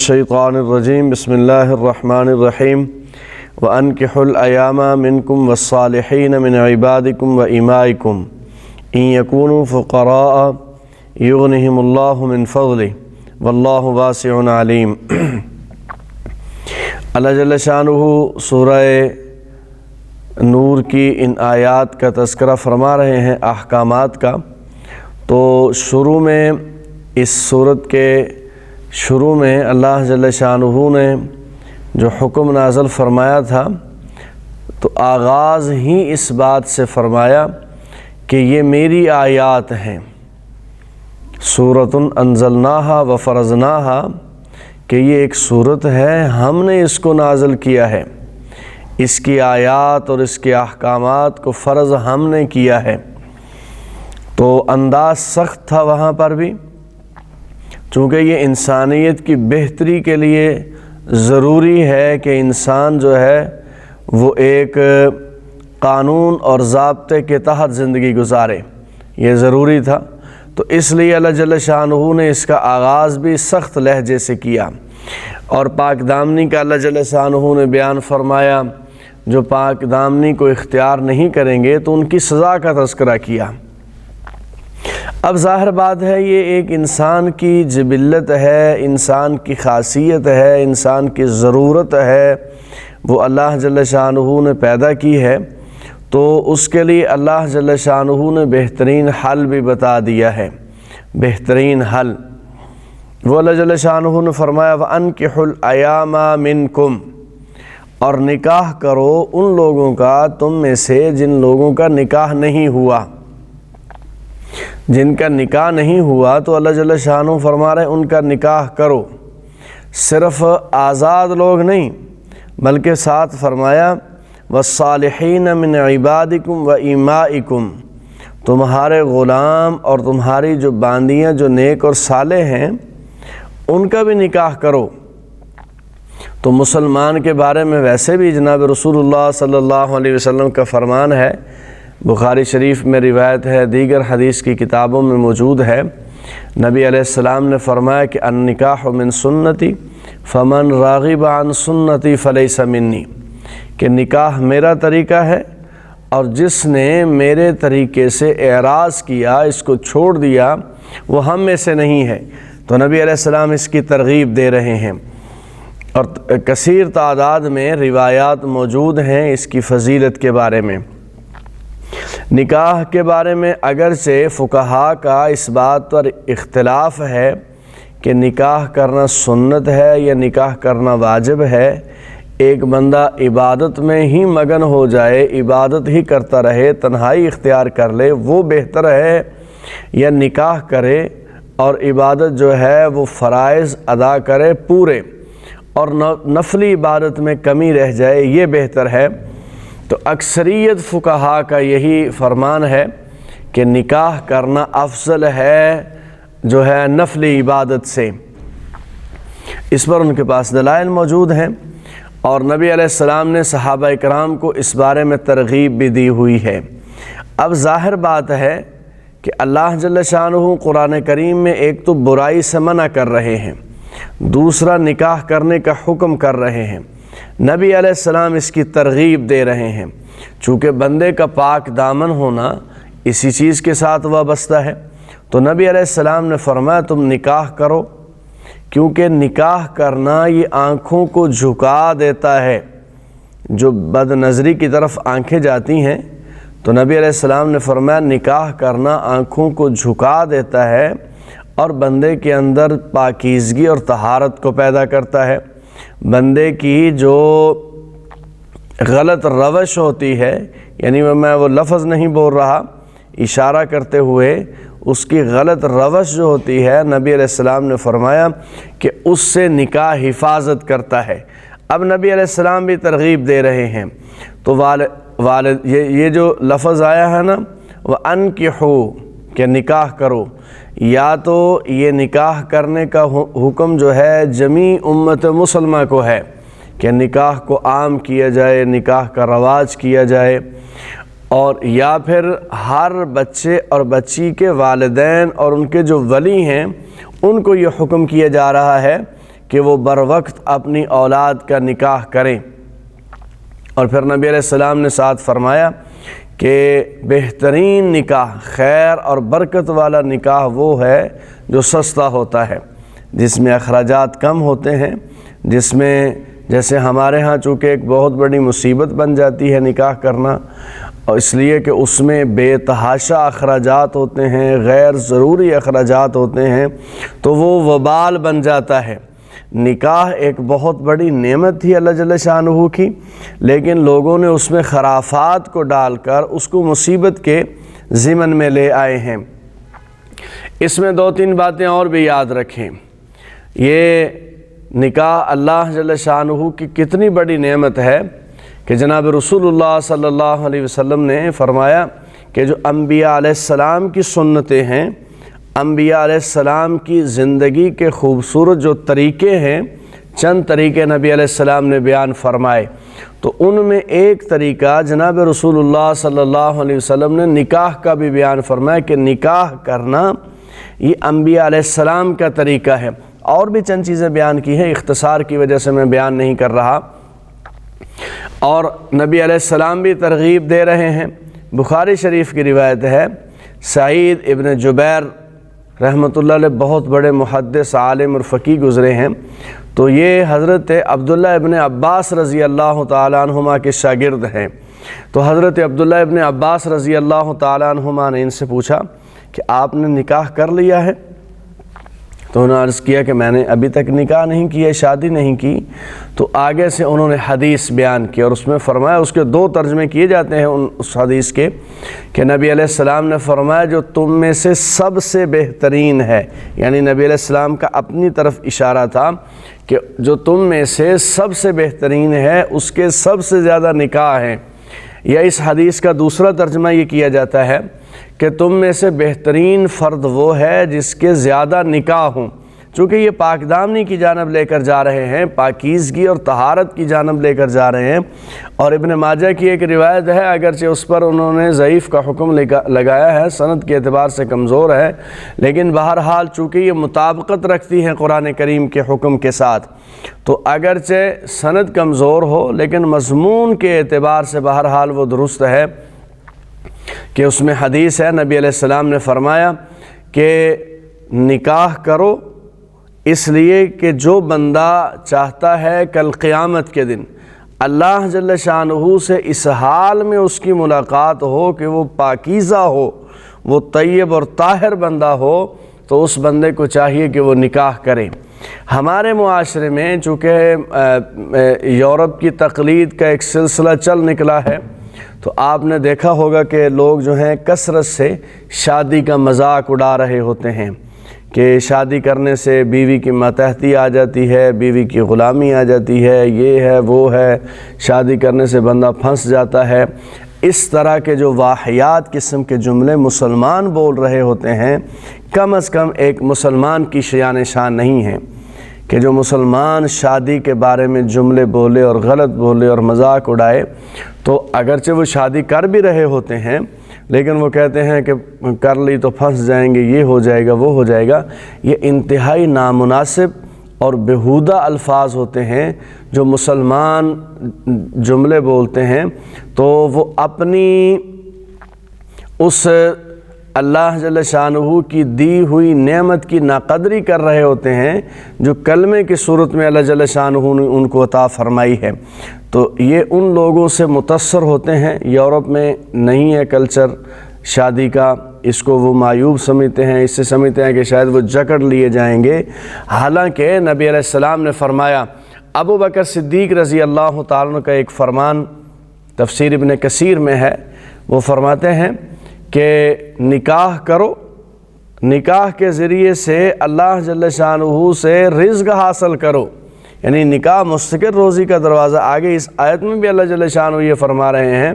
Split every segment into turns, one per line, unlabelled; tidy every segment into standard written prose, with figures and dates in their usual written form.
الشیطان الرجیم بسم اللہ الرحمن الرحیم وَأَنْكِحُوا الْأَيَامَ مِنْكُمْ وَالصَّالِحِينَ مِنْ عِبَادِكُمْ وَإِمَائِكُمْ إِنْ يَكُونُوا فُقَرَاءَ يُغْنِهِمُ اللَّهُ مِنْ فَضْلِهِ وَاللَّهُ وَاسِعٌ عَلِيمٌ۔ اللہ جل شانہ سورہ نور کی ان آیات کا تذکرہ فرما رہے ہیں احکامات کا۔ تو شروع میں اس سورت کے شروع میں اللہ جل شانہ نے جو حکم نازل فرمایا تھا تو آغاز ہی اس بات سے فرمایا کہ یہ میری آیات ہیں، سورۃ انزلناہا وفرضناہا، کہ یہ ایک سورت ہے، ہم نے اس کو نازل کیا ہے، اس کی آیات اور اس کے احکامات کو فرض ہم نے کیا ہے۔ تو انداز سخت تھا وہاں پر بھی، چونکہ یہ انسانیت کی بہتری کے لیے ضروری ہے کہ انسان جو ہے وہ ایک قانون اور ضابطے کے تحت زندگی گزارے، یہ ضروری تھا۔ تو اس لیے اللہ جل شانہ نے اس کا آغاز بھی سخت لہجے سے کیا، اور پاک دامنی کا اللہ جل شانہ نے بیان فرمایا، جو پاک دامنی کو اختیار نہیں کریں گے تو ان کی سزا کا تذکرہ کیا۔ اب ظاہر بات ہے یہ ایک انسان کی جبلت ہے، انسان کی خاصیت ہے، انسان کی ضرورت ہے، وہ اللہ جل شانہ نے پیدا کی ہے، تو اس کے لیے اللہ جل شانہ نے بہترین حل بھی بتا دیا ہے۔ بہترین حل وہ اللہ جل شانہ نے فرمایا وَأَنْكِحُوا الْأَيَامَ مِنْكُمْ، اور نکاح کرو ان لوگوں کا تم میں سے جن لوگوں کا نکاح نہیں ہوا۔ جن کا نکاح نہیں ہوا تو اللہ جل شانہ فرما رہے ان کا نکاح کرو، صرف آزاد لوگ نہیں بلکہ ساتھ فرمایا وَالصَّالِحِينَ مِنْ عِبَادِكُمْ وَإِمَائِكُمْ، تمہارے غلام اور تمہاری جو باندیاں جو نیک اور صالح ہیں ان کا بھی نکاح کرو۔ تو مسلمان کے بارے میں ویسے بھی جناب رسول اللہ صلی اللہ علیہ وسلم کا فرمان ہے، بخاری شریف میں روایت ہے، دیگر حدیث کی کتابوں میں موجود ہے، نبی علیہ السلام نے فرمایا کہ النکاح من سنتی فمن راغب عن سنتی فلیس منی، کہ نکاح میرا طریقہ ہے اور جس نے میرے طریقے سے اعراض کیا، اس کو چھوڑ دیا، وہ ہم میں سے نہیں ہے۔ تو نبی علیہ السلام اس کی ترغیب دے رہے ہیں، اور کثیر تعداد میں روایات موجود ہیں اس کی فضیلت کے بارے میں۔ نکاح کے بارے میں اگرچہ فقہاء کا اس بات پر اختلاف ہے کہ نکاح کرنا سنت ہے یا نکاح کرنا واجب ہے۔ ایک بندہ عبادت میں ہی مگن ہو جائے، عبادت ہی کرتا رہے، تنہائی اختیار کر لے، وہ بہتر ہے، یا نکاح کرے اور عبادت جو ہے وہ فرائض ادا کرے پورے اور نفلی عبادت میں کمی رہ جائے، یہ بہتر ہے۔ تو اکثریت فقہاء کا یہی فرمان ہے کہ نکاح کرنا افضل ہے جو ہے نفلی عبادت سے۔ اس پر ان کے پاس دلائل موجود ہیں، اور نبی علیہ السلام نے صحابہ کرام کو اس بارے میں ترغیب بھی دی ہوئی ہے۔ اب ظاہر بات ہے کہ اللہ جل شانہ قرآن کریم میں ایک تو برائی سے منع کر رہے ہیں، دوسرا نکاح کرنے کا حکم کر رہے ہیں، نبی علیہ السلام اس کی ترغیب دے رہے ہیں۔ چونکہ بندے کا پاک دامن ہونا اسی چیز کے ساتھ وابستہ ہے، تو نبی علیہ السلام نے فرمایا تم نکاح کرو، کیونکہ نکاح کرنا یہ آنکھوں کو جھکا دیتا ہے۔ جو بد نظری کی طرف آنکھیں جاتی ہیں تو نبی علیہ السلام نے فرمایا نکاح کرنا آنکھوں کو جھکا دیتا ہے اور بندے کے اندر پاکیزگی اور طہارت کو پیدا کرتا ہے۔ بندے کی جو غلط روش ہوتی ہے، یعنی میں وہ لفظ نہیں بول رہا، اشارہ کرتے ہوئے اس کی غلط روش جو ہوتی ہے، نبی علیہ السلام نے فرمایا کہ اس سے نکاح حفاظت کرتا ہے۔ اب نبی علیہ السلام بھی ترغیب دے رہے ہیں، تو والد یہ جو لفظ آیا ہے نا وَأَنْكِحُوا، کہ نکاح کرو، یا تو یہ نکاح کرنے کا حکم جو ہے جمیع امت مسلمہ کو ہے کہ نکاح کو عام کیا جائے، نکاح کا رواج کیا جائے، اور یا پھر ہر بچے اور بچی کے والدین اور ان کے جو ولی ہیں ان کو یہ حکم کیا جا رہا ہے کہ وہ بر وقت اپنی اولاد کا نکاح کریں۔ اور پھر نبی علیہ السلام نے ساتھ فرمایا کہ بہترین نکاح، خیر اور برکت والا نکاح وہ ہے جو سستا ہوتا ہے، جس میں اخراجات کم ہوتے ہیں، جس میں جیسے ہمارے ہاں چونکہ ایک بہت بڑی مصیبت بن جاتی ہے نکاح کرنا، اور اس لیے کہ اس میں بے تحاشا اخراجات ہوتے ہیں، غیر ضروری اخراجات ہوتے ہیں، تو وہ وبال بن جاتا ہے۔ نکاح ایک بہت بڑی نعمت تھی اللہ جل شانہ کی، لیکن لوگوں نے اس میں خرافات کو ڈال کر اس کو مصیبت کے ضمن میں لے آئے ہیں۔ اس میں 2-3 باتیں اور بھی یاد رکھیں۔ یہ نکاح اللہ جل شانہ کی کتنی بڑی نعمت ہے کہ جناب رسول اللہ صلی اللہ علیہ وسلم نے فرمایا کہ جو انبیاء علیہ السلام کی سنتیں ہیں، انبیاء علیہ السلام کی زندگی کے خوبصورت جو طریقے ہیں، چند طریقے نبی علیہ السلام نے بیان فرمائے، تو ان میں ایک طریقہ جناب رسول اللہ صلی اللہ علیہ وسلم نے نکاح کا بھی بیان فرمایا کہ نکاح کرنا یہ انبیاء علیہ السلام کا طریقہ ہے۔ اور بھی چند چیزیں بیان کی ہیں، اختصار کی وجہ سے میں بیان نہیں کر رہا، اور نبی علیہ السلام بھی ترغیب دے رہے ہیں۔ بخاری شریف کی روایت ہے، سعید ابن جبیر رحمۃ اللہ علیہ بہت بڑے محدث، عالم اور فقیہ گزرے ہیں، تو یہ حضرت عبداللہ ابن عباس رضی اللہ تعالیٰ عنہما کے شاگرد ہیں۔ تو حضرت عبداللہ ابن عباس رضی اللہ تعالیٰ عنہما نے ان سے پوچھا کہ آپ نے نکاح کر لیا ہے؟ تو انہوں نے عرض کیا کہ میں نے ابھی تک نکاح نہیں کیا، شادی نہیں کی۔ تو آگے سے انہوں نے حدیث بیان کی اور اس میں فرمایا، اس کے 2 ترجمے کیے جاتے ہیں اس حدیث کے، کہ نبی علیہ السلام نے فرمایا جو تم میں سے سب سے بہترین ہے، یعنی نبی علیہ السلام کا اپنی طرف اشارہ تھا کہ جو تم میں سے سب سے بہترین ہے اس کے سب سے زیادہ نکاح ہیں۔ یا اس حدیث کا دوسرا ترجمہ یہ کیا جاتا ہے کہ تم میں سے بہترین فرد وہ ہے جس کے زیادہ نکاح ہوں، چونکہ یہ پاک دامنی کی جانب لے کر جا رہے ہیں، پاکیزگی اور طہارت کی جانب لے کر جا رہے ہیں۔ اور ابن ماجہ کی ایک روایت ہے، اگرچہ اس پر انہوں نے ضعیف کا حکم لگایا ہے، سند کے اعتبار سے کمزور ہے، لیکن بہرحال چونکہ یہ مطابقت رکھتی ہے قرآن کریم کے حکم کے ساتھ، تو اگرچہ سند کمزور ہو لیکن مضمون کے اعتبار سے بہرحال وہ درست ہے کہ اس میں حدیث ہے، نبی علیہ السلام نے فرمایا کہ نکاح کرو، اس لیے کہ جو بندہ چاہتا ہے کل قیامت کے دن اللہ جل شانہ سے اس حال میں اس کی ملاقات ہو کہ وہ پاکیزہ ہو، وہ طیب اور طاہر بندہ ہو، تو اس بندے کو چاہیے کہ وہ نکاح کرے۔ ہمارے معاشرے میں چونکہ یورپ کی تقلید کا ایک سلسلہ چل نکلا ہے، تو آپ نے دیکھا ہوگا کہ لوگ جو ہیں کثرت سے شادی کا مذاق اڑا رہے ہوتے ہیں کہ شادی کرنے سے بیوی کی ماتحتی آ جاتی ہے، بیوی کی غلامی آ جاتی ہے، یہ ہے وہ ہے، شادی کرنے سے بندہ پھنس جاتا ہے۔ اس طرح کے جو واحیات قسم کے جملے مسلمان بول رہے ہوتے ہیں، کم از کم ایک مسلمان کی شان شان نہیں ہیں کہ جو مسلمان شادی کے بارے میں جملے بولے اور غلط بولے اور مذاق اڑائے، تو اگرچہ وہ شادی کر بھی رہے ہوتے ہیں لیکن وہ کہتے ہیں کہ کر لی تو پھنس جائیں گے، یہ ہو جائے گا، وہ ہو جائے گا۔ یہ انتہائی نامناسب اور بیہودہ الفاظ ہوتے ہیں جو مسلمان جملے بولتے ہیں، تو وہ اپنی اس اللہ جل شانہ کی دی ہوئی نعمت کی ناقدری کر رہے ہوتے ہیں جو کلمے کی صورت میں اللہ جل شانہ نے ان کو عطا فرمائی ہے۔ تو یہ ان لوگوں سے متاثر ہوتے ہیں۔ یورپ میں نہیں ہے کلچر شادی کا، اس کو وہ معیوب سمجھتے ہیں، اس سے سمجھتے ہیں کہ شاید وہ جکڑ لیے جائیں گے، حالانکہ نبی علیہ السلام نے فرمایا، ابو بکر صدیق رضی اللہ تعالیٰ عنہ کا ایک فرمان تفسیر ابن کثیر میں ہے، وہ فرماتے ہیں کہ نکاح کرو، نکاح کے ذریعے سے اللہ جل شانہ سے رزق حاصل کرو، یعنی نکاح مستقر روزی کا دروازہ۔ آگے اس آیت میں بھی اللہ جل شانہ یہ فرما رہے ہیں،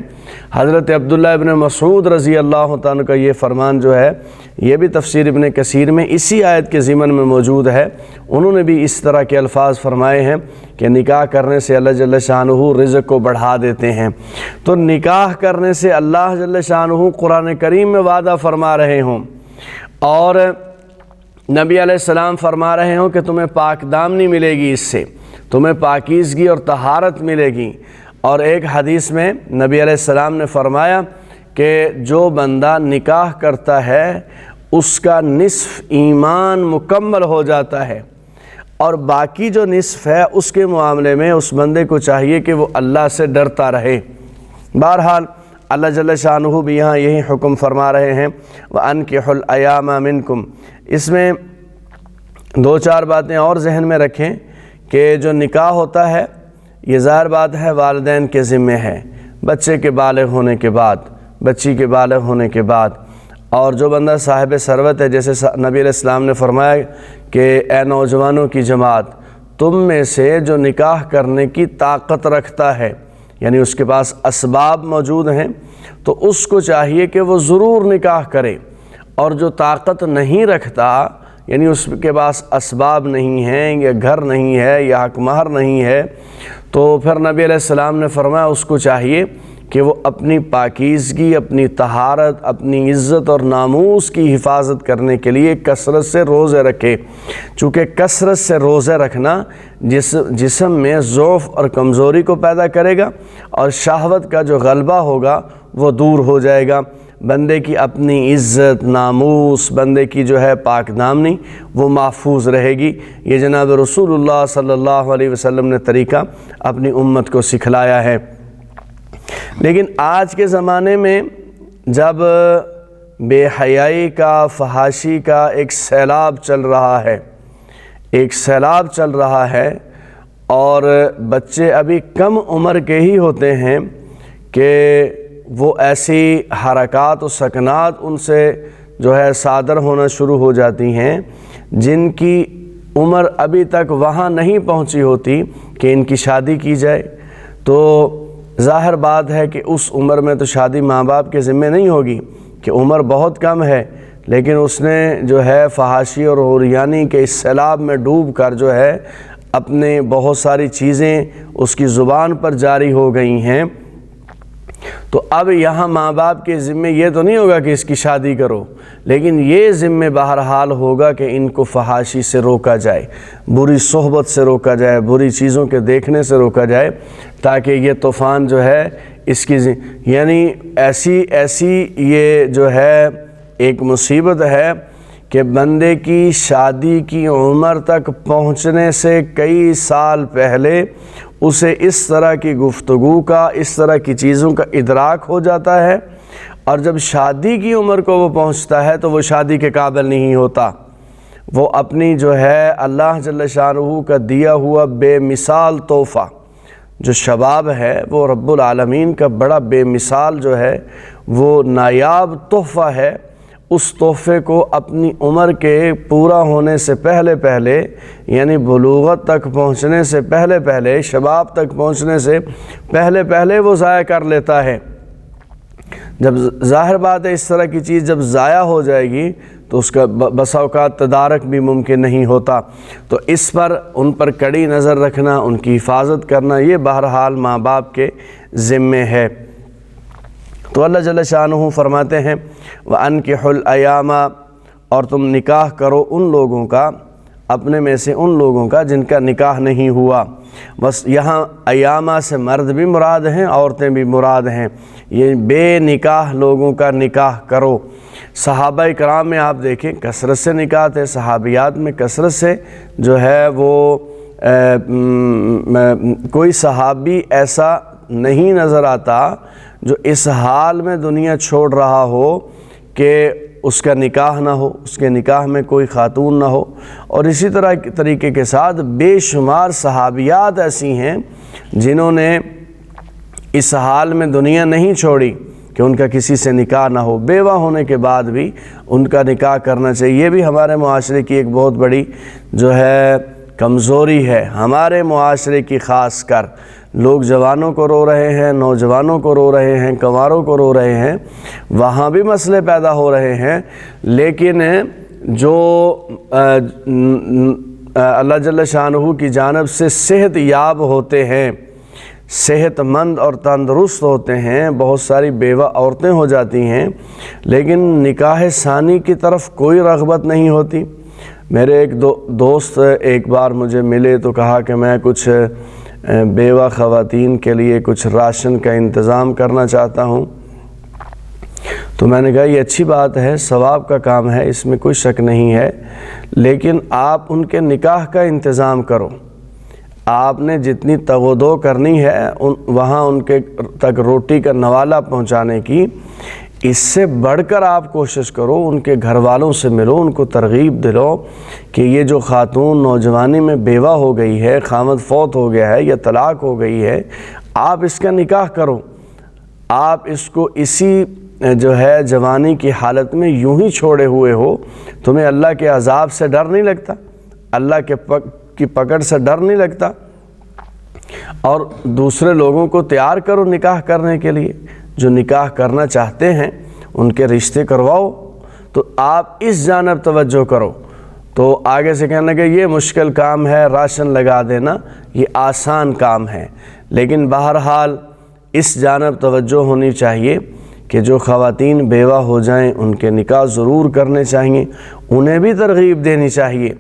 حضرت عبداللہ ابن مسعود رضی اللہ تعالیٰ کا یہ فرمان جو ہے یہ بھی تفسیر ابن کثیر میں اسی آیت کے ضمن میں موجود ہے۔ انہوں نے بھی اس طرح کے الفاظ فرمائے ہیں کہ نکاح کرنے سے اللہ جل شانہ رزق کو بڑھا دیتے ہیں۔ تو نکاح کرنے سے اللہ جل شانہ قرآن کریم میں وعدہ فرما رہے ہوں، اور نبی علیہ السلام فرما رہے ہوں کہ تمہیں پاک دامنی ملے گی، اس سے تمہیں پاکیزگی اور طہارت ملے گی۔ اور ایک حدیث میں نبی علیہ السلام نے فرمایا کہ جو بندہ نکاح کرتا ہے اس کا نصف ایمان مکمل ہو جاتا ہے، اور باقی جو نصف ہے اس کے معاملے میں اس بندے کو چاہیے کہ وہ اللہ سے ڈرتا رہے۔ بہرحال اللہ جل شانہ بھی یہاں یہی حکم فرما رہے ہیں وَأَنْكِحُوا الْأَيَامَ مِنْكُمْ۔ اس میں دو چار باتیں اور ذہن میں رکھیں کہ جو نکاح ہوتا ہے یہ ظاہر بات ہے والدین کے ذمے ہے، بچے کے بالغ ہونے کے بعد، بچی کے بالغ ہونے کے بعد۔ اور جو بندہ صاحب ثروت ہے، جیسے نبی علیہ السلام نے فرمایا کہ اے نوجوانوں کی جماعت، تم میں سے جو نکاح کرنے کی طاقت رکھتا ہے، یعنی اس کے پاس اسباب موجود ہیں، تو اس کو چاہیے کہ وہ ضرور نکاح کرے، اور جو طاقت نہیں رکھتا، یعنی اس کے پاس اسباب نہیں ہیں، یا گھر نہیں ہے، یا حق مہر نہیں ہے، تو پھر نبی علیہ السلام نے فرمایا اس کو چاہیے کہ وہ اپنی پاکیزگی، اپنی طہارت، اپنی عزت اور ناموس کی حفاظت کرنے کے لیے کثرت سے روزے رکھے، چونکہ کثرت سے روزے رکھنا جسم میں ضعف اور کمزوری کو پیدا کرے گا، اور شہوت کا جو غلبہ ہوگا وہ دور ہو جائے گا، بندے کی اپنی عزت، ناموس، بندے کی جو ہے پاک دامنی وہ محفوظ رہے گی۔ یہ جناب رسول اللہ صلی اللہ علیہ وسلم نے طریقہ اپنی امت کو سکھلایا ہے۔ لیکن آج کے زمانے میں جب بے حیائی کا، فحاشی کا ایک سیلاب چل رہا ہے، اور بچے ابھی کم عمر کے ہی ہوتے ہیں کہ وہ ایسی حرکات و سکنات ان سے جو ہے صادر ہونا شروع ہو جاتی ہیں جن کی عمر ابھی تک وہاں نہیں پہنچی ہوتی کہ ان کی شادی کی جائے۔ تو ظاہر بات ہے کہ اس عمر میں تو شادی ماں باپ کے ذمہ نہیں ہوگی، کہ عمر بہت کم ہے، لیکن اس نے جو ہے فحاشی اور عریانی کے اس سیلاب میں ڈوب کر جو ہے اپنے بہت ساری چیزیں اس کی زبان پر جاری ہو گئی ہیں۔ تو اب یہاں ماں باپ کے ذمہ یہ تو نہیں ہوگا کہ اس کی شادی کرو، لیکن یہ ذمہ بہرحال ہوگا کہ ان کو فحاشی سے روکا جائے، بری صحبت سے روکا جائے، بری چیزوں کے دیکھنے سے روکا جائے، تاکہ یہ طوفان جو ہے اس کی یعنی ایسی یہ جو ہے ایک مصیبت ہے کہ بندے کی شادی کی عمر تک پہنچنے سے کئی سال پہلے اسے اس طرح کی گفتگو کا، اس طرح کی چیزوں کا ادراک ہو جاتا ہے، اور جب شادی کی عمر کو وہ پہنچتا ہے تو وہ شادی کے قابل نہیں ہوتا۔ وہ اپنی جو ہے اللہ جل شانہ کا دیا ہوا بے مثال تحفہ، جو شباب ہے وہ رب العالمین کا بڑا بے مثال جو ہے وہ نایاب تحفہ ہے، اس تحفے کو اپنی عمر کے پورا ہونے سے پہلے یعنی بلوغت تک پہنچنے سے پہلے، شباب تک پہنچنے سے پہلے وہ ضائع کر لیتا ہے۔ جب ظاہر بات ہے اس طرح کی چیز جب ضائع ہو جائے گی تو اس کا بسا اوقات تدارک بھی ممکن نہیں ہوتا۔ تو اس پر ان پر کڑی نظر رکھنا، ان کی حفاظت کرنا، یہ بہرحال ماں باپ کے ذمے ہے۔ تو اللہ جل شانہ فرماتے ہیں وَأَنْكِحُوا الْأَيَامَ، اور تم نکاح کرو ان لوگوں کا، اپنے میں سے ان لوگوں کا جن کا نکاح نہیں ہوا۔ بس یہاں ایامہ سے مرد بھی مراد ہیں، عورتیں بھی مراد ہیں، یہ بے نکاح لوگوں کا نکاح کرو۔ صحابہ کرام میں آپ دیکھیں کثرت سے نکاح تھے، صحابیات میں کثرت سے جو ہے وہ کوئی صحابی ایسا نہیں نظر آتا جو اس حال میں دنیا چھوڑ رہا ہو کہ اس کا نکاح نہ ہو، اس کے نکاح میں کوئی خاتون نہ ہو۔ اور اسی طریقے کے ساتھ بے شمار صحابیات ایسی ہیں جنہوں نے اس حال میں دنیا نہیں چھوڑی کہ ان کا کسی سے نکاح نہ ہو، بیوہ ہونے کے بعد بھی ان کا نکاح کرنا چاہیے۔ یہ بھی ہمارے معاشرے کی ایک بہت بڑی جو ہے کمزوری ہے، ہمارے معاشرے کی خاص کر۔ لوگ جوانوں کو رو رہے ہیں، نوجوانوں کو رو رہے ہیں، کنواروں کو رو رہے ہیں، وہاں بھی مسئلے پیدا ہو رہے ہیں، لیکن جو اللہ جل شانہ کی جانب سے صحت یاب ہوتے ہیں، صحت مند اور تندرست ہوتے ہیں، بہت ساری بیوہ عورتیں ہو جاتی ہیں، لیکن نکاح ثانی کی طرف کوئی رغبت نہیں ہوتی، میرے ایک دوست ایک بار مجھے ملے تو کہا کہ میں کچھ بیوہ خواتین کے لیے کچھ راشن کا انتظام کرنا چاہتا ہوں۔ تو میں نے کہا یہ اچھی بات ہے، ثواب کا کام ہے، اس میں کوئی شک نہیں ہے، لیکن آپ ان کے نکاح کا انتظام کرو۔ آپ نے جتنی تغدو کرنی ہے وہاں ان کے تک روٹی کا نوالہ پہنچانے کی، اس سے بڑھ کر آپ کوشش کرو ان کے گھر والوں سے ملو، ان کو ترغیب دلو کہ یہ جو خاتون نوجوانی میں بیوہ ہو گئی ہے، خامد فوت ہو گیا ہے یا طلاق ہو گئی ہے، آپ اس کا نکاح کرو۔ آپ اس کو اسی جو ہے جوانی کی حالت میں یوں ہی چھوڑے ہوئے ہو، تمہیں اللہ کے عذاب سے ڈر نہیں لگتا، اللہ کی پکڑ سے ڈر نہیں لگتا؟ اور دوسرے لوگوں کو تیار کرو نکاح کرنے کے لیے، جو نکاح کرنا چاہتے ہیں ان کے رشتے کرواؤ۔ تو آپ اس جانب توجہ کرو۔ تو آگے سے کہنا کہ یہ مشکل کام ہے، راشن لگا دینا یہ آسان کام ہے، لیکن بہرحال اس جانب توجہ ہونی چاہیے کہ جو خواتین بیوہ ہو جائیں ان کے نکاح ضرور کرنے چاہیے، انہیں بھی ترغیب دینی چاہیے،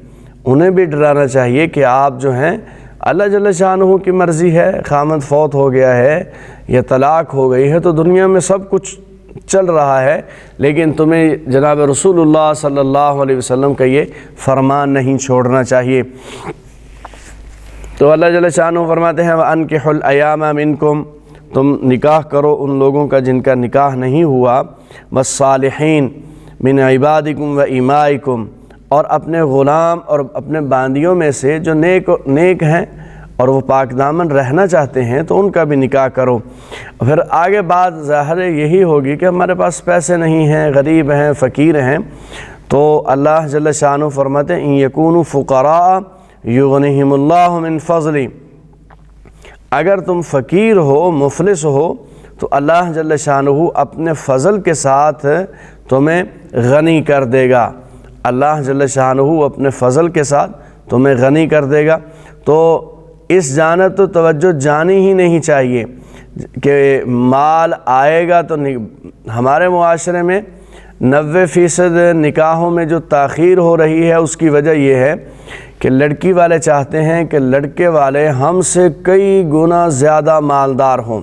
انہیں بھی ڈرانا چاہیے کہ آپ جو ہیں اللہ جل شانہ کی مرضی ہے، خامد فوت ہو گیا ہے یا طلاق ہو گئی ہے تو دنیا میں سب کچھ چل رہا ہے، لیکن تمہیں جناب رسول اللہ صلی اللہ علیہ وسلم کا یہ فرمان نہیں چھوڑنا چاہیے۔ تو اللہ جل شانہ فرماتے ہیں وَأَنْكِحُوا الْأَيَامَ مِنْكُمْ، تم نکاح کرو ان لوگوں کا جن کا نکاح نہیں ہوا، وَالصَّالِحِينَ مِنْ عِبَادِكُمْ وَإِمَائِكُمْ، اور اپنے غلام اور اپنے باندیوں میں سے جو نیک ہیں اور وہ پاک دامن رہنا چاہتے ہیں تو ان کا بھی نکاح کرو۔ پھر آگے بات ظاہر یہی ہوگی کہ ہمارے پاس پیسے نہیں ہیں، غریب ہیں، فقیر ہیں، تو اللہ جل شانہ فرماتے ہیں ان یکونوا فقراء یغنیہم اللہ من فضلہ، اگر تم فقیر ہو، مفلس ہو تو اللہ جل شانہ اپنے فضل کے ساتھ تمہیں غنی کر دے گا، اللہ جل شانہ اپنے فضل کے ساتھ تمہیں غنی کر دے گا۔ تو اس جانب تو توجہ جانی ہی نہیں چاہیے کہ مال آئے گا تو ہمارے معاشرے میں 90% نکاحوں میں جو تاخیر ہو رہی ہے اس کی وجہ یہ ہے کہ لڑکی والے چاہتے ہیں کہ لڑکے والے ہم سے کئی گنا زیادہ مالدار ہوں،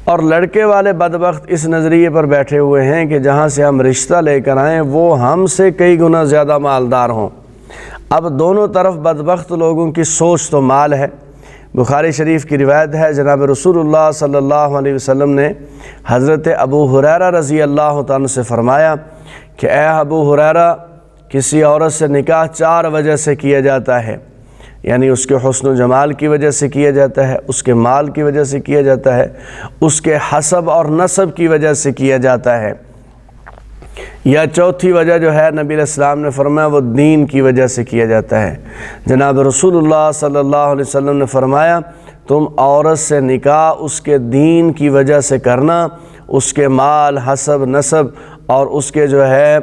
اور لڑکے والے بدبخت اس نظریے پر بیٹھے ہوئے ہیں کہ جہاں سے ہم رشتہ لے کر آئیں وہ ہم سے کئی گنا زیادہ مالدار ہوں۔ اب دونوں طرف بدبخت لوگوں کی سوچ تو مال ہے۔ بخاری شریف کی روایت ہے، جناب رسول اللہ صلی اللہ علیہ وسلم نے حضرت ابو ہریرہ رضی اللہ تعالیٰ سے فرمایا کہ اے ابو ہریرہ، کسی عورت سے نکاح 4 وجہ سے کیا جاتا ہے، یعنی اس کے حسن و جمال کی وجہ سے کیا جاتا ہے، اس کے مال کی وجہ سے کیا جاتا ہے، اس کے حسب اور نسب کی وجہ سے کیا جاتا ہے، یا چوتھی وجہ جو ہے نبی علیہ السلام نے فرمایا وہ دین کی وجہ سے کیا جاتا ہے۔ جناب رسول اللہ صلی اللہ علیہ وسلم نے فرمایا تم عورت سے نکاح اس کے دین کی وجہ سے کرنا، اس کے مال، حسب، نسب اور اس کے جو ہے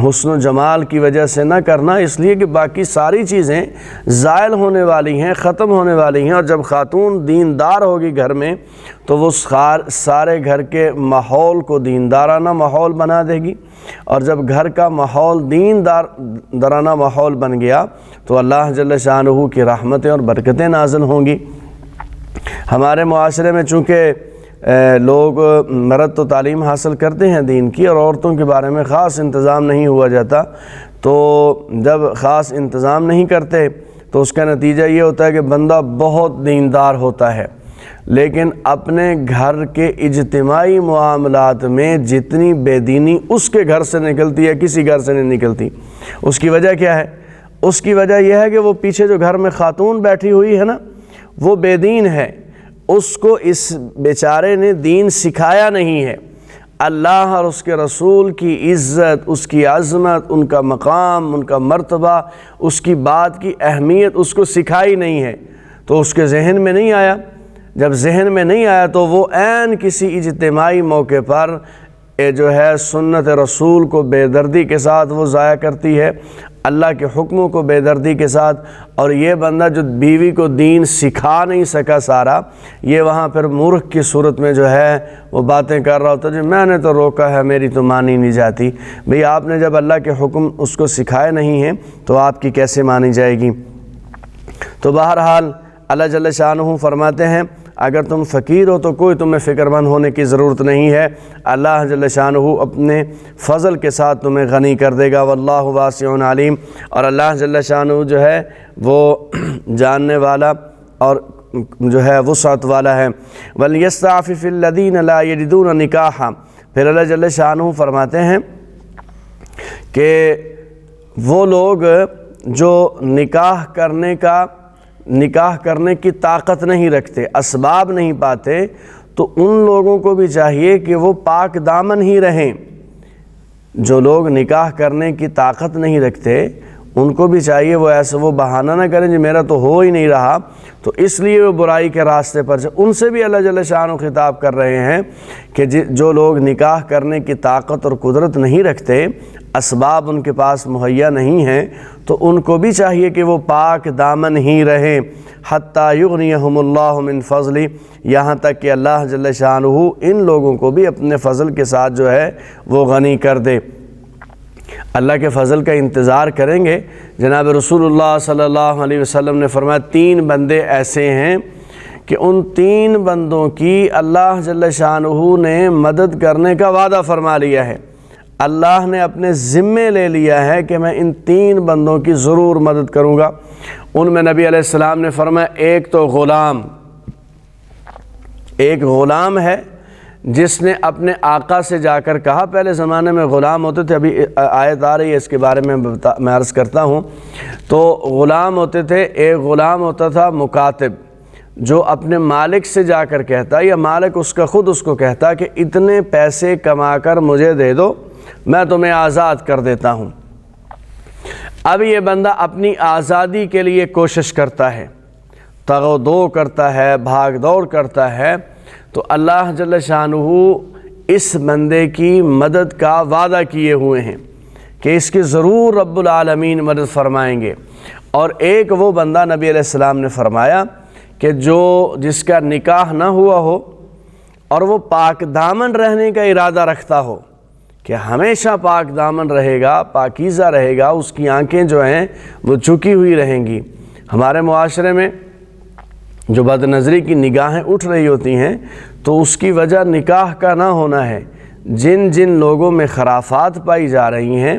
حسن و جمال کی وجہ سے نہ کرنا، اس لیے کہ باقی ساری چیزیں زائل ہونے والی ہیں، ختم ہونے والی ہیں، اور جب خاتون دیندار ہوگی گھر میں تو وہ سارے گھر کے ماحول کو دیندارانہ ماحول بنا دے گی، اور جب گھر کا ماحول دیندارانہ ماحول بن گیا تو اللہ جل شانہ کی رحمتیں اور برکتیں نازل ہوں گی۔ ہمارے معاشرے میں چونکہ لوگ مرد تو تعلیم حاصل کرتے ہیں دین کی، اور عورتوں کے بارے میں خاص انتظام نہیں ہوا جاتا، تو جب خاص انتظام نہیں کرتے تو اس کا نتیجہ یہ ہوتا ہے کہ بندہ بہت دیندار ہوتا ہے، لیکن اپنے گھر کے اجتماعی معاملات میں جتنی بے دینی اس کے گھر سے نکلتی ہے کسی گھر سے نہیں نکلتی۔ اس کی وجہ کیا ہے؟ اس کی وجہ یہ ہے کہ وہ پیچھے جو گھر میں خاتون بیٹھی ہوئی ہے نا، وہ بے دین ہے، اس کو اس بیچارے نے دین سکھایا نہیں ہے، اللہ اور اس کے رسول کی عزت، اس کی عظمت، ان کا مقام، ان کا مرتبہ، اس کی بات کی اہمیت اس کو سکھائی نہیں ہے، تو اس کے ذہن میں نہیں آیا۔ جب ذہن میں نہیں آیا تو وہ عین کسی اجتماعی موقع پر جو ہے سنت رسول کو بے دردی کے ساتھ وہ ضائع کرتی ہے، اللہ کے حکموں کو بے دردی کے ساتھ، اور یہ بندہ جو بیوی کو دین سکھا نہیں سکا سارا، یہ وہاں پھر مورخ کی صورت میں جو ہے وہ باتیں کر رہا ہوتا جو میں نے تو روکا ہے، میری تو مانی نہیں جاتی۔ بھئی آپ نے جب اللہ کے حکم اس کو سکھائے نہیں ہیں تو آپ کی کیسے مانی جائے گی؟ تو بہرحال اللہ جل شانہ فرماتے ہیں اگر تم فقیر ہو تو کوئی تمہیں فکر مند ہونے کی ضرورت نہیں ہے، اللہ جل شانہ اپنے فضل کے ساتھ تمہیں غنی کر دے گا، واللہ واسع علیم، اور اللہ جل شانہ جو ہے وہ جاننے والا اور جو ہے وسعت والا ہے۔ وَلْيَسْتَعْفِفِ الَّذِينَ لَا يَجِدُونَ نِكَاحًا، پھر اللہ جل شانہ فرماتے ہیں کہ وہ لوگ جو نکاح کرنے کی طاقت نہیں رکھتے، اسباب نہیں پاتے، تو ان لوگوں کو بھی چاہیے کہ وہ پاک دامن ہی رہیں۔ جو لوگ نکاح کرنے کی طاقت نہیں رکھتے ان کو بھی چاہیے وہ بہانہ نہ کریں جی میرا تو ہو ہی نہیں رہا، تو اس لیے وہ برائی کے راستے پر ان سے بھی اللہ جل شانہ خطاب کر رہے ہیں کہ جو لوگ نکاح کرنے کی طاقت اور قدرت نہیں رکھتے، اسباب ان کے پاس مہیا نہیں ہیں، تو ان کو بھی چاہیے کہ وہ پاک دامن ہی رہیں، حتیٰ یغنیہم اللہ من فضلی، یہاں تک کہ اللہ جل شانہ ان لوگوں کو بھی اپنے فضل کے ساتھ جو ہے وہ غنی کر دے۔ اللہ کے فضل کا انتظار کریں گے۔ جناب رسول اللہ صلی اللہ علیہ وسلم نے فرمایا 3 بندے ایسے ہیں کہ ان 3 بندوں کی اللہ جل شانہ نے مدد کرنے کا وعدہ فرما لیا ہے، اللہ نے اپنے ذمے لے لیا ہے کہ میں ان 3 بندوں کی ضرور مدد کروں گا۔ ان میں نبی علیہ السلام نے فرمایا ایک تو ایک غلام ہے جس نے اپنے آقا سے جا کر کہا، پہلے زمانے میں غلام ہوتے تھے، ابھی آیت آ رہی ہے اس کے بارے میں عرض کرتا ہوں، تو غلام ہوتے تھے، ایک غلام ہوتا تھا مکاتب جو اپنے مالک سے جا کر کہتا، یا مالک اس کا خود اس کو کہتا کہ اتنے پیسے کما کر مجھے دے دو میں تمہیں آزاد کر دیتا ہوں۔ اب یہ بندہ اپنی آزادی کے لیے کوشش کرتا ہے، تگ و دو کرتا ہے، بھاگ دوڑ کرتا ہے، تو اللہ جل شانہ اس بندے کی مدد کا وعدہ کیے ہوئے ہیں کہ اس کی ضرور رب العالمین مدد فرمائیں گے۔ اور ایک وہ بندہ نبی علیہ السلام نے فرمایا کہ جس کا نکاح نہ ہوا ہو اور وہ پاک دامن رہنے کا ارادہ رکھتا ہو کہ ہمیشہ پاک دامن رہے گا، پاکیزہ رہے گا، اس کی آنکھیں جو ہیں وہ جھکی ہوئی رہیں گی۔ ہمارے معاشرے میں جو بد نظری کی نگاہیں اٹھ رہی ہوتی ہیں تو اس کی وجہ نکاح کا نہ ہونا ہے۔ جن لوگوں میں خرافات پائی جا رہی ہیں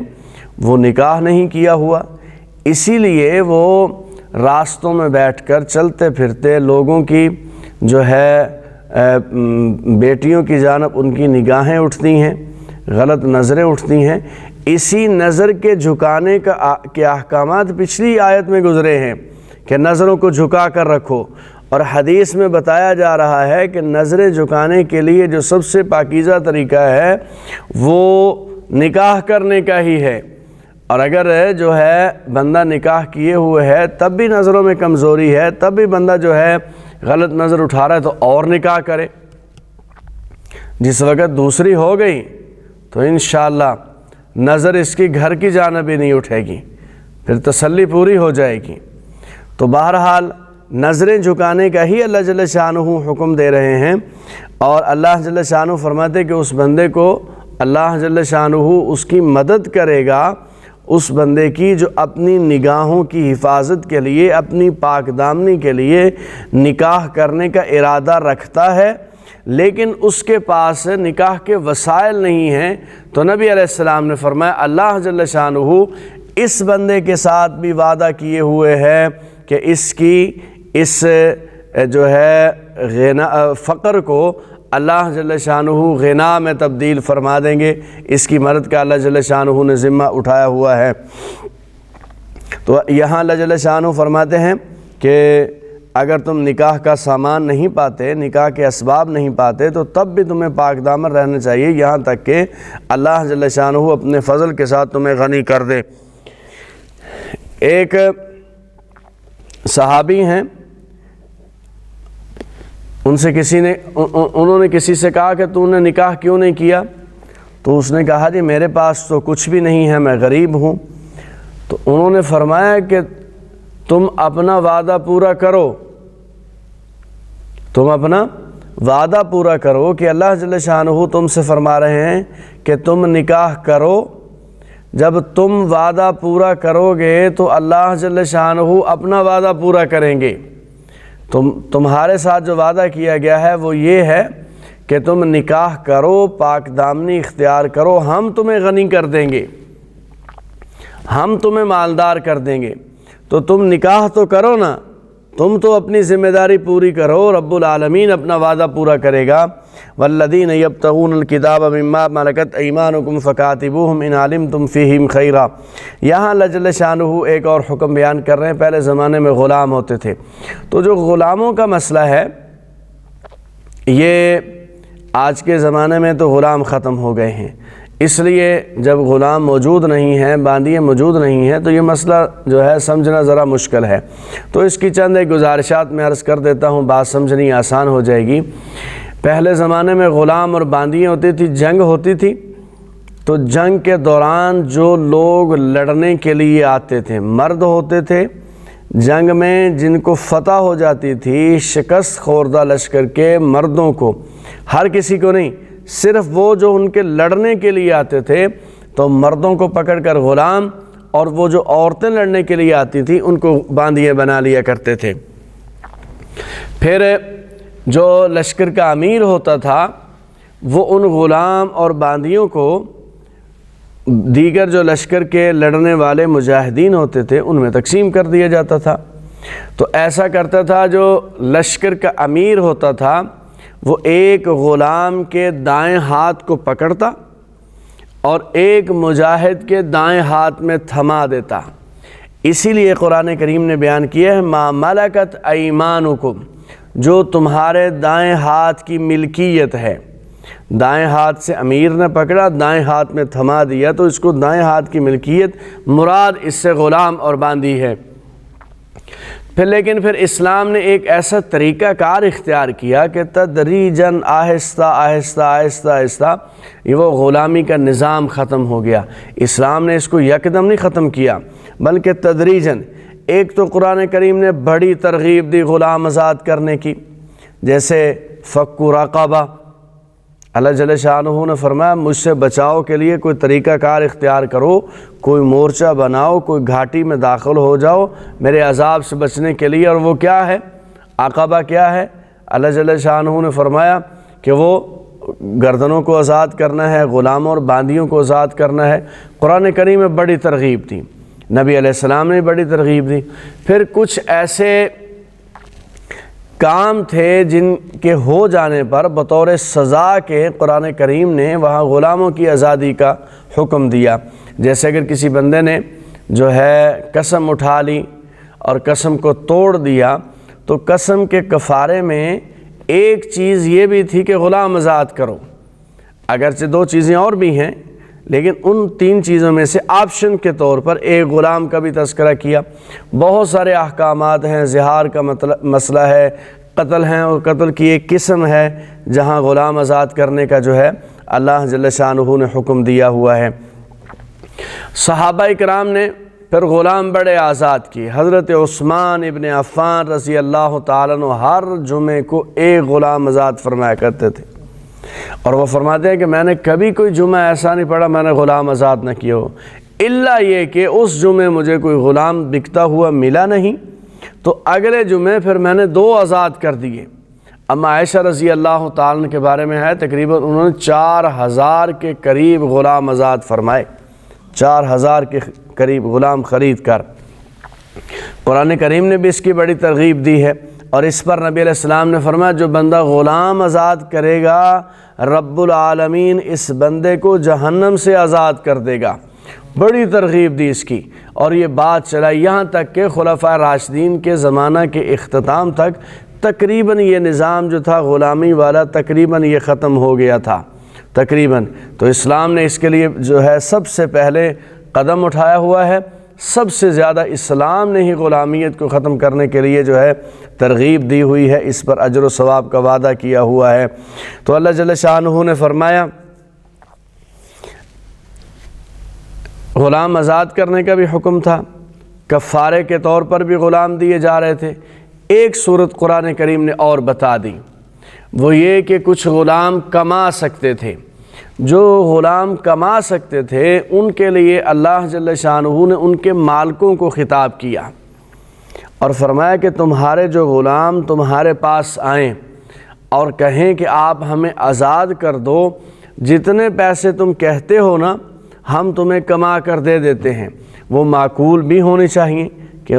وہ نکاح نہیں کیا ہوا، اسی لیے وہ راستوں میں بیٹھ کر چلتے پھرتے لوگوں کی جو ہے بیٹیوں کی جانب ان کی نگاہیں اٹھتی ہیں، غلط نظریں اٹھتی ہیں۔ اسی نظر کے جھکانے کے احکامات پچھلی آیت میں گزرے ہیں کہ نظروں کو جھکا کر رکھو، اور حدیث میں بتایا جا رہا ہے کہ نظریں جھکانے کے لیے جو سب سے پاکیزہ طریقہ ہے وہ نکاح کرنے کا ہی ہے۔ اور اگر جو ہے بندہ نکاح کیے ہوئے ہے تب بھی نظروں میں کمزوری ہے، تب بھی بندہ جو ہے غلط نظر اٹھا رہا ہے تو اور نکاح کرے۔ جس وقت دوسری ہو گئی تو انشاءاللہ نظر اس کی گھر کی جانب ہی نہیں اٹھے گی، پھر تسلی پوری ہو جائے گی۔ تو بہرحال نظریں جھکانے کا ہی اللہ جل شانہ حکم دے رہے ہیں، اور اللہ جل شانہ فرماتے کہ اس بندے کو اللہ جل شانہ اس کی مدد کرے گا، اس بندے کی جو اپنی نگاہوں کی حفاظت کے لیے، اپنی پاک دامنی کے لیے نکاح کرنے کا ارادہ رکھتا ہے لیکن اس کے پاس نکاح کے وسائل نہیں ہیں۔ تو نبی علیہ السلام نے فرمایا اللہ جل شانہ اس بندے کے ساتھ بھی وعدہ کیے ہوئے ہے کہ اس جو ہے فقر کو اللہ جل شانہ غنا میں تبدیل فرما دیں گے، اس کی مدد کا اللہ جل شانہ نے ذمہ اٹھایا ہوا ہے۔ تو یہاں اللہ جل شانہ فرماتے ہیں کہ اگر تم نکاح کا سامان نہیں پاتے، نکاح کے اسباب نہیں پاتے، تو تب بھی تمہیں پاک دامن رہنا چاہیے یہاں تک کہ اللہ جل شانہ اپنے فضل کے ساتھ تمہیں غنی کر دے۔ ایک صحابی ہیں، انہوں نے کسی سے کہا کہ تو نے نکاح کیوں نہیں کیا؟ تو اس نے کہا جی میرے پاس تو کچھ بھی نہیں ہے، میں غریب ہوں۔ تو انہوں نے فرمایا کہ تم اپنا وعدہ پورا کرو، تم اپنا وعدہ پورا کرو کہ اللہ جل شانہ تم سے فرما رہے ہیں کہ تم نکاح کرو، جب تم وعدہ پورا کرو گے تو اللہ جل شانہ اپنا وعدہ پورا کریں گے۔ تمہارے ساتھ جو وعدہ کیا گیا ہے وہ یہ ہے کہ تم نکاح کرو، پاک دامنی اختیار کرو، ہم تمہیں غنی کر دیں گے، ہم تمہیں مالدار کر دیں گے، تو تم نکاح تو کرو نا، تم تو اپنی ذمہ داری پوری کرو، رب العالمین اپنا وعدہ پورا کرے گا۔ والذین یبتغون الکتاب مما ملکت ایمانکم فکاتبوہم ان علمتم فیہم خیرا۔ یہاں اللہ جل شانہ ایک اور حکم بیان کر رہے ہیں۔ پہلے زمانے میں غلام ہوتے تھے، تو جو غلاموں کا مسئلہ ہے یہ آج کے زمانے میں تو غلام ختم ہو گئے ہیں، اس لیے جب غلام موجود نہیں ہیں، باندیاں موجود نہیں ہیں، تو یہ مسئلہ جو ہے سمجھنا ذرا مشکل ہے۔ تو اس کی چند ایک گزارشات میں عرض کر دیتا ہوں، بات سمجھنی آسان ہو جائے گی۔ پہلے زمانے میں غلام اور باندیاں ہوتی تھی، جنگ ہوتی تھی، تو جنگ کے دوران جو لوگ لڑنے کے لیے آتے تھے، مرد ہوتے تھے، جنگ میں جن کو فتح ہو جاتی تھی، شکست خوردہ لشکر کے مردوں کو، ہر کسی کو نہیں، صرف وہ جو ان کے لڑنے کے لیے آتے تھے، تو مردوں کو پکڑ کر غلام، اور وہ جو عورتیں لڑنے کے لیے آتی تھیں ان کو باندیاں بنا لیا کرتے تھے۔ پھر جو لشکر کا امیر ہوتا تھا وہ ان غلام اور باندیوں کو دیگر جو لشکر کے لڑنے والے مجاہدین ہوتے تھے ان میں تقسیم کر دیا جاتا تھا۔ تو ایسا کرتا تھا، جو لشکر کا امیر ہوتا تھا وہ ایک غلام کے دائیں ہاتھ کو پکڑتا اور ایک مجاہد کے دائیں ہاتھ میں تھما دیتا۔ اسی لیے قرآن کریم نے بیان کیا ہے ما ملکت ایمانکم، جو تمہارے دائیں ہاتھ کی ملکیت ہے۔ دائیں ہاتھ سے امیر نے پکڑا، دائیں ہاتھ میں تھما دیا، تو اس کو دائیں ہاتھ کی ملکیت مراد اس سے غلام اور باندی ہے۔ لیکن پھر اسلام نے ایک ایسا طریقہ کار اختیار کیا کہ تدریجاً آہستہ آہستہ آہستہ آہستہ یہ وہ غلامی کا نظام ختم ہو گیا۔ اسلام نے اس کو یکدم نہیں ختم کیا بلکہ تدریجاً۔ ایک تو قرآن کریم نے بڑی ترغیب دی غلام آزاد کرنے کی، جیسے فک رقبہ، اللہ جل شانہ نے فرمایا مجھ سے بچاؤ کے لیے کوئی طریقہ کار اختیار کرو، کوئی مورچہ بناؤ، کوئی گھاٹی میں داخل ہو جاؤ میرے عذاب سے بچنے کے لیے۔ اور وہ کیا ہے؟ عقبہ کیا ہے؟ اللہ جل شانہ نے فرمایا کہ وہ گردنوں کو آزاد کرنا ہے، غلاموں اور باندیوں کو آزاد کرنا ہے۔ قرآن کریم میں بڑی ترغیب تھی، نبی علیہ السلام نے بڑی ترغیب دی۔ پھر کچھ ایسے کام تھے جن کے ہو جانے پر بطور سزا کے قرآن کریم نے وہاں غلاموں کی آزادی کا حکم دیا۔ جیسے اگر کسی بندے نے جو ہے قسم اٹھا لی اور قسم کو توڑ دیا، تو قسم کے کفارے میں ایک چیز یہ بھی تھی کہ غلام آزاد کرو۔ اگرچہ دو چیزیں اور بھی ہیں، لیکن ان تین چیزوں میں سے آپشن کے طور پر ایک غلام کا بھی تذکرہ کیا۔ بہت سارے احکامات ہیں، زہار کا مسئلہ ہے، قتل ہیں، اور قتل کی ایک قسم ہے جہاں غلام آزاد کرنے کا جو ہے اللہ جل شانہ نے حکم دیا ہوا ہے۔ صحابہ کرام نے پھر غلام بڑے آزاد کیے۔ حضرت عثمان ابن عفان رضی اللہ تعالیٰ عنہ ہر جمعے کو ایک غلام آزاد فرمایا کرتے تھے، اور وہ فرماتے ہیں کہ میں نے کبھی کوئی جمعہ ایسا نہیں پڑھا میں نے غلام آزاد نہ کیا ہو، الا یہ کہ اس جمعے مجھے کوئی غلام بکتا ہوا ملا نہیں، تو اگلے جمعے پھر میں نے 2 آزاد کر دیے۔ اما عائشہ رضی اللہ تعالیٰ عنہ کے بارے میں ہے، تقریباً انہوں نے 4000 کے قریب غلام آزاد فرمائے، 4000 کے قریب غلام خرید کر۔ قرآن کریم نے بھی اس کی بڑی ترغیب دی ہے، اور اس پر نبی علیہ السلام نے فرمایا جو بندہ غلام آزاد کرے گا رب العالمین اس بندے کو جہنم سے آزاد کر دے گا۔ بڑی ترغیب دی اس کی، اور یہ بات چلائی یہاں تک کہ خلفائے راشدین کے زمانہ کے اختتام تک تقریباً یہ نظام جو تھا غلامی والا تقریباً یہ ختم ہو گیا تھا تقریباً۔ تو اسلام نے اس کے لیے جو ہے سب سے پہلے قدم اٹھایا ہوا ہے، سب سے زیادہ اسلام نے ہی غلامیت کو ختم کرنے کے لیے جو ہے ترغیب دی ہوئی ہے، اس پر اجر و ثواب کا وعدہ کیا ہوا ہے۔ تو اللہ جل شانہ نے فرمایا غلام آزاد کرنے کا بھی حکم تھا، کفارے کے طور پر بھی غلام دیے جا رہے تھے۔ ایک صورت قرآن کریم نے اور بتا دی، وہ یہ کہ کچھ غلام کما سکتے تھے۔ جو غلام کما سکتے تھے ان کے لیے اللہ جل شانہ نے ان کے مالکوں کو خطاب کیا اور فرمایا کہ تمہارے جو غلام تمہارے پاس آئیں اور کہیں کہ آپ ہمیں آزاد کر دو، جتنے پیسے تم کہتے ہو نا ہم تمہیں کما کر دے دیتے ہیں، وہ معقول بھی ہونی چاہیے کہ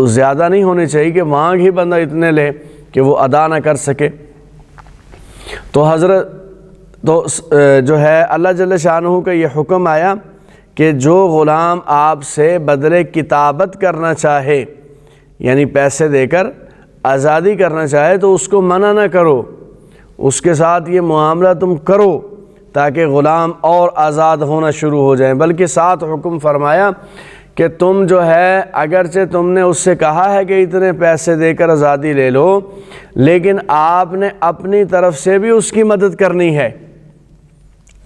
زیادہ نہیں ہونی چاہیے کہ مانگ ہی بندہ اتنے لے کہ وہ ادا نہ کر سکے۔ تو جو ہے اللہ جل شانہ کا یہ حکم آیا کہ جو غلام آپ سے بدلے کتابت کرنا چاہے، یعنی پیسے دے کر آزادی کرنا چاہے، تو اس کو منع نہ کرو، اس کے ساتھ یہ معاملہ تم کرو تاکہ غلام اور آزاد ہونا شروع ہو جائیں۔ بلکہ ساتھ حکم فرمایا کہ تم جو ہے اگرچہ تم نے اس سے کہا ہے کہ اتنے پیسے دے کر آزادی لے لو، لیکن آپ نے اپنی طرف سے بھی اس کی مدد کرنی ہے۔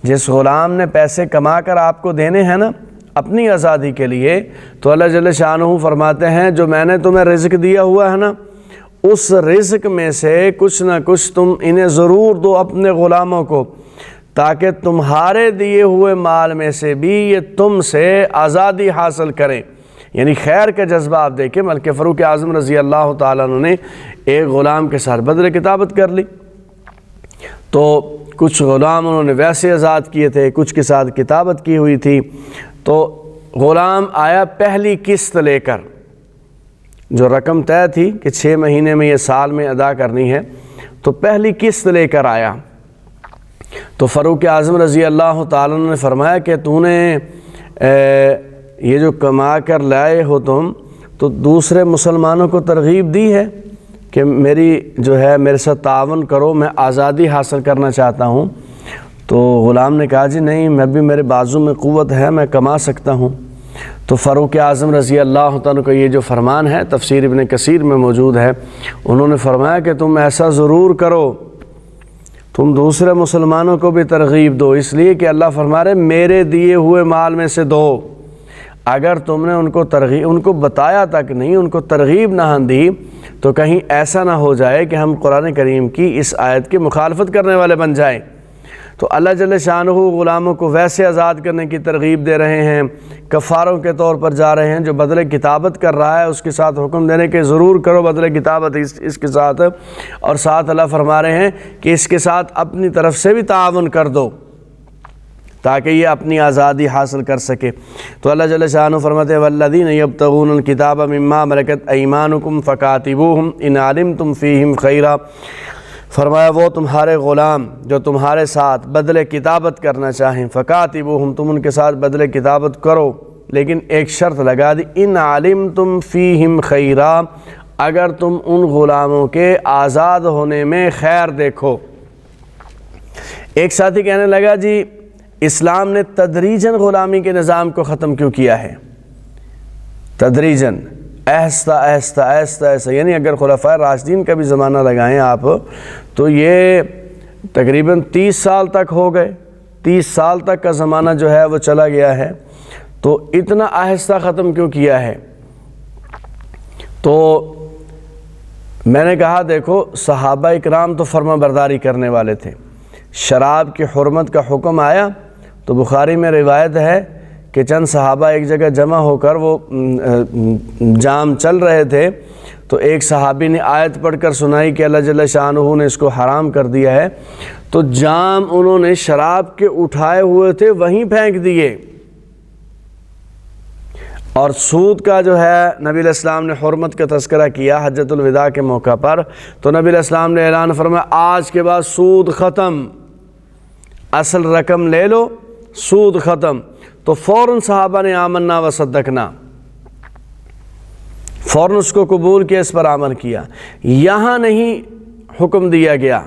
جس غلام نے پیسے کما کر آپ کو دینے ہیں نا اپنی آزادی کے لیے، تو اللہ جل شانہ فرماتے ہیں جو میں نے تمہیں رزق دیا ہوا ہے نا، اس رزق میں سے کچھ نہ کچھ تم انہیں ضرور دو اپنے غلاموں کو، تاکہ تمہارے دیے ہوئے مال میں سے بھی یہ تم سے آزادی حاصل کریں۔ یعنی خیر کا جذبہ آپ دیکھیں، ملک فاروق اعظم رضی اللہ تعالیٰ عنہ نے ایک غلام کے ساتھ بدل کتابت کر لی، تو کچھ غلام انہوں نے ویسے آزاد کیے تھے، کچھ کے ساتھ کتابت کی ہوئی تھی۔ تو غلام آیا پہلی قسط لے کر، جو رقم طے تھی کہ 6 مہینے میں یہ سال میں ادا کرنی ہے، تو پہلی قسط لے کر آیا۔ تو فاروق اعظم رضی اللہ تعالیٰ نے فرمایا کہ تو نے یہ جو کما کر لائے ہو تم، تو دوسرے مسلمانوں کو ترغیب دی ہے کہ میرے ساتھ تعاون کرو، میں آزادی حاصل کرنا چاہتا ہوں۔ تو غلام نے کہا جی نہیں، میں بھی میرے بازو میں قوت ہے، میں کما سکتا ہوں۔ تو فاروق اعظم رضی اللہ تعالیٰ کا یہ جو فرمان ہے تفسیر ابن کثیر میں موجود ہے، انہوں نے فرمایا کہ تم ایسا ضرور کرو، تم دوسرے مسلمانوں کو بھی ترغیب دو، اس لیے کہ اللہ فرما رہے میرے دیے ہوئے مال میں سے دو۔ اگر تم نے ان کو بتایا تک نہیں، ان کو ترغیب نہ دی، تو کہیں ایسا نہ ہو جائے کہ ہم قرآن کریم کی اس آیت کی مخالفت کرنے والے بن جائیں۔ تو اللہ جل شانہ غلاموں کو ویسے آزاد کرنے کی ترغیب دے رہے ہیں، کفاروں کے طور پر جا رہے ہیں۔ جو بدلے کتابت کر رہا ہے اس کے ساتھ حکم دینے کے ضرور کرو بدلے کتابت اس کے ساتھ، اور ساتھ اللہ فرما رہے ہیں کہ اس کے ساتھ اپنی طرف سے بھی تعاون کر دو تاکہ یہ اپنی آزادی حاصل کر سکے۔ تو اللہ جل شانہ فرماتے ہیں والذین یبتغون الکتاب مما ملکت ایمانکم فکاتبوہم ان علمتم فیہم خیرا، فرمایا وہ تمہارے غلام جو تمہارے ساتھ بدلے کتابت کرنا چاہیں، فکاتبوہم تم ان کے ساتھ بدلے کتابت کرو، لیکن ایک شرط لگا دی، ان علمتم فیہم خیرا، اگر تم ان غلاموں کے آزاد ہونے میں خیر دیکھو۔ ایک ساتھی کہنے لگا جی اسلام نے تدریجاً غلامی کے نظام کو ختم کیوں کیا ہے؟ تدریجاً، آہستہ آہستہ آہستہ آہستہ، یعنی اگر خلفائے راشدین کا بھی زمانہ لگائیں آپ تو یہ تقریباً 30 سال تک ہو گئے، 30 سال تک کا زمانہ جو ہے وہ چلا گیا ہے، تو اتنا آہستہ ختم کیوں کیا ہے؟ تو میں نے کہا دیکھو صحابہ اکرام تو فرما برداری کرنے والے تھے، شراب کی حرمت کا حکم آیا تو بخاری میں روایت ہے کہ چند صحابہ ایک جگہ جمع ہو کر وہ جام چل رہے تھے، تو ایک صحابی نے آیت پڑھ کر سنائی کہ اللہ جل شانہ نے اس کو حرام کر دیا ہے، تو جام انہوں نے شراب کے اٹھائے ہوئے تھے وہیں پھینک دیے۔ اور سود کا جو ہے نبی علیہ السلام نے حرمت کا تذکرہ کیا حجۃ الوداع کے موقع پر، تو نبی علیہ السلام نے اعلان فرمایا آج کے بعد سود ختم، اصل رقم لے لو، سود ختم۔ تو فوراً صحابہ نے آمنا و صدقنا، فوراً اس کو قبول کیا، اس پر عمل کیا۔ یہاں نہیں حکم دیا گیا،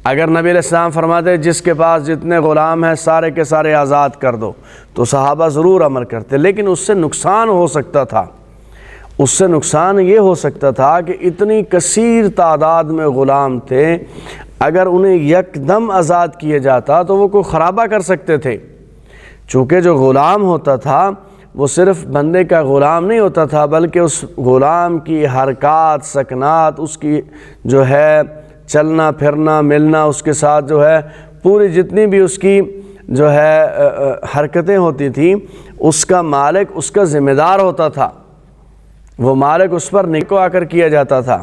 اگر نبی علیہ السلام فرماتے جس کے پاس جتنے غلام ہیں سارے کے سارے آزاد کر دو، تو صحابہ ضرور عمل کرتے، لیکن اس سے نقصان ہو سکتا تھا۔ اس سے نقصان یہ ہو سکتا تھا کہ اتنی کثیر تعداد میں غلام تھے، اگر انہیں یک دم آزاد کیے جاتا تو وہ کوئی خرابہ کر سکتے تھے، چونکہ جو غلام ہوتا تھا وہ صرف بندے کا غلام نہیں ہوتا تھا، بلکہ اس غلام کی حرکات سکنات، اس کی جو ہے چلنا پھرنا ملنا، اس کے ساتھ جو ہے پوری جتنی بھی اس کی جو ہے حرکتیں ہوتی تھیں، اس کا مالک اس کا ذمہ دار ہوتا تھا، وہ مالک اس پر نکو آ کر کیا جاتا تھا۔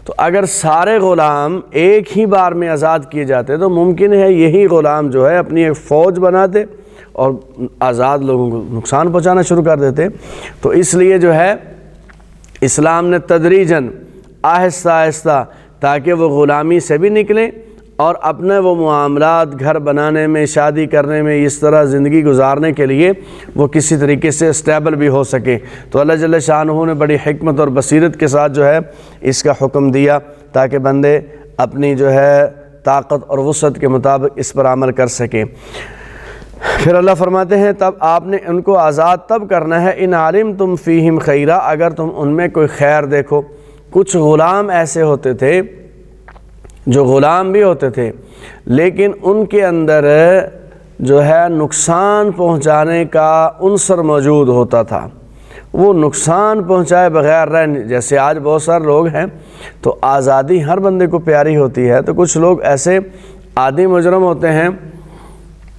تو اگر سارے غلام ایک ہی بار میں آزاد کیے جاتے تو ممکن ہے یہی غلام جو ہے اپنی ایک فوج بناتے اور آزاد لوگوں کو نقصان پہنچانا شروع کر دیتے۔ تو اس لیے جو ہے اسلام نے تدریجاً آہستہ آہستہ تاکہ وہ غلامی سے بھی نکلیں اور اپنے وہ معاملات گھر بنانے میں، شادی کرنے میں، اس طرح زندگی گزارنے کے لیے وہ کسی طریقے سے اسٹیبل بھی ہو سکیں۔ تو اللہ جل شانہ نے بڑی حکمت اور بصیرت کے ساتھ جو ہے اس کا حکم دیا تاکہ بندے اپنی جو ہے طاقت اور وسعت کے مطابق اس پر عمل کر سکیں۔ پھر اللہ فرماتے ہیں تب آپ نے ان کو آزاد تب کرنا ہے ان علمتم فیہم خیرا، اگر تم ان میں کوئی خیر دیکھو۔ کچھ غلام ایسے ہوتے تھے جو غلام بھی ہوتے تھے لیکن ان کے اندر جو ہے نقصان پہنچانے کا عنصر موجود ہوتا تھا، وہ نقصان پہنچائے بغیر رہنے، جیسے آج بہت سارے لوگ ہیں تو آزادی ہر بندے کو پیاری ہوتی ہے، تو کچھ لوگ ایسے عادی مجرم ہوتے ہیں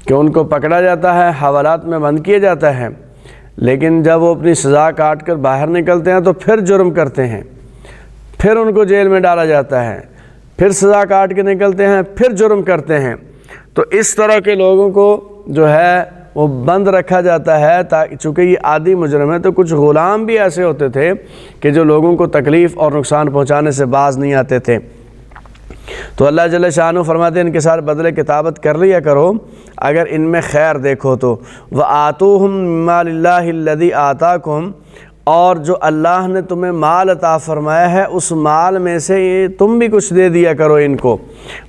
کہ ان کو پکڑا جاتا ہے، حوالات میں بند کیا جاتا ہے، لیکن جب وہ اپنی سزا کاٹ کر باہر نکلتے ہیں تو پھر جرم کرتے ہیں، پھر ان کو جیل میں ڈالا جاتا ہے، پھر سزا کاٹ کے نکلتے ہیں، پھر جرم کرتے ہیں۔ تو اس طرح کے لوگوں کو جو ہے وہ بند رکھا جاتا ہے چونکہ یہ عادی مجرم ہے۔ تو کچھ غلام بھی ایسے ہوتے تھے کہ جو لوگوں کو تکلیف اور نقصان پہنچانے سے باز نہیں آتے تھے۔ تو اللہ جل شانہ فرماتے ہیں ان کے ساتھ بدلے کتابت کر لیا کرو اگر ان میں خیر دیکھو تو۔ وَآتُوهُم مِّن مَّالِ اللَّهِ الَّذِي آتَاكُمْ، اور جو اللہ نے تمہیں مال عطا فرمایا ہے اس مال میں سے تم بھی کچھ دے دیا کرو ان کو۔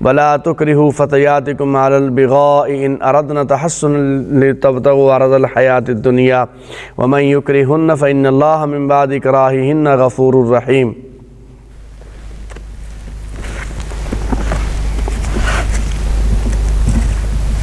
وَلَا تُكْرِهُوا فَتَيَاتِكُمْ عَلَى الْبِغَاءِ إِنْ أَرَدْنَ تَحَصُّنًا لِتَبْتَغُوا عَرَضَ الْحَيَاةِ الدُّنْيَا وَمَن يُكْرِهُنَّ فَإِنَّ اللَّهَ مِن بَعْدِ إِكْرَاهِهِنَّ غَفُورٌ رَحِيمٌ۔